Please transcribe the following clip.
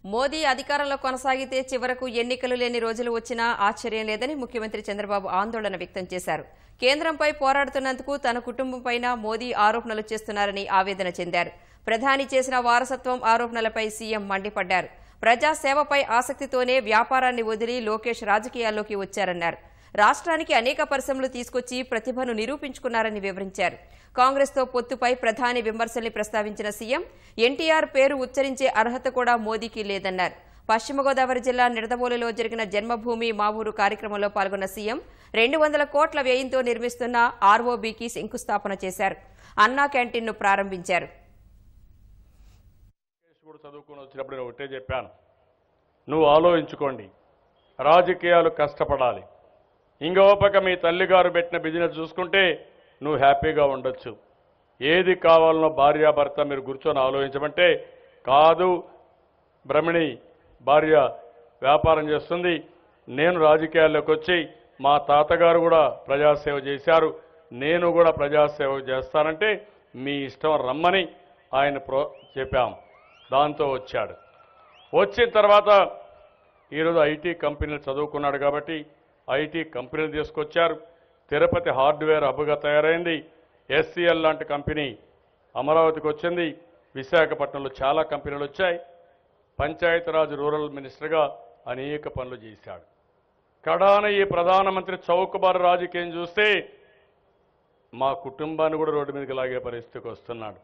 మోదీ అధికారంలో కొనసాగితే చివరకు ఎన్నికలు లేని రోజులు వచ్చినా ఆశ్చర్యం లేదని ముఖ్యమంత్రి చంద్రబాబు ఆందోళన వ్యక్తం చేశారు. కేంద్రంపై పోరాడుతున్నందుకు తన కుటుంబంపైన మోదీ ఆరోపణలు చేస్తున్నారని ఆవేదన చెందారు. ప్రధాని చేసిన వారసత్వం ఆరోపణలపై సీఎం మండిపడ్డారు. ప్రజాసేవపై ఆసక్తితోనే వ్యాపారాన్ని వదిలి లోకేష్ రాజకీయాల్లోకి వచ్చారన్నారు. రాష్ట్రానికి అనేక పరిశ్రమలు తీసుకొచ్చి ప్రతిభను నిరూపించుకున్నారని వివరించారు. కాంగ్రెస్తో పొత్తుపై ప్రధాని విమర్శల్ని ప్రస్తావించిన సీఎం ఎన్టీఆర్ పేరు ఉచ్చరించే అర్హత కూడా మోదీకి లేదన్నారు. పశ్చిమ గోదావరి జిల్లా నిడదవోలులో జరిగిన జన్మభూమి మా ఊరు కార్యక్రమంలో పాల్గొన్న సీఎం 200 కోట్ల వ్యయంతో నిర్మిస్తున్న ఆర్ఓబీకి శంకుస్థాపన చేశారు. అన్నా క్యాంటీన్ను ప్రారంభించారు. చదువుకుని వచ్చినప్పుడు నేను ఒకటే చెప్పాను, నువ్వు ఆలోచించుకోండి, రాజకీయాలు కష్టపడాలి. ఇంకో పక్క మీ తల్లిగారు పెట్టిన బిజినెస్ చూసుకుంటే నువ్వు హ్యాపీగా ఉండొచ్చు. ఏది కావాలనో భార్యాభర్త మీరు కూర్చొని ఆలోచించమంటే కాదు, బ్రహ్మిణి భార్య వ్యాపారం చేస్తుంది, నేను రాజకీయాల్లోకి వచ్చి మా తాతగారు కూడా ప్రజాసేవ చేశారు, నేను కూడా ప్రజాసేవ చేస్తానంటే మీ ఇష్టం రమ్మని ఆయన చెప్పాం. దాంతో వచ్చాడు. వచ్చిన తర్వాత ఈరోజు ఐటీ కంపెనీలు చదువుకున్నాడు కాబట్టి ఐటీ కంపెనీలు తీసుకొచ్చారు. తిరుపతి హార్డ్వేర్ హబ్గా తయారైంది. ఎస్సీఎల్ లాంటి కంపెనీ అమరావతికి వచ్చింది. విశాఖపట్నంలో చాలా కంపెనీలు వచ్చాయి. పంచాయతీరాజ్ రూరల్ మినిస్టర్గా అనేక పనులు చేశాడు. కడాన ఈ ప్రధానమంత్రి చౌకబారు రాజకీయం చూస్తే మా కుటుంబాన్ని కూడా రోడ్డు మీదకి లాగే పరిస్థితికి వస్తున్నాడు.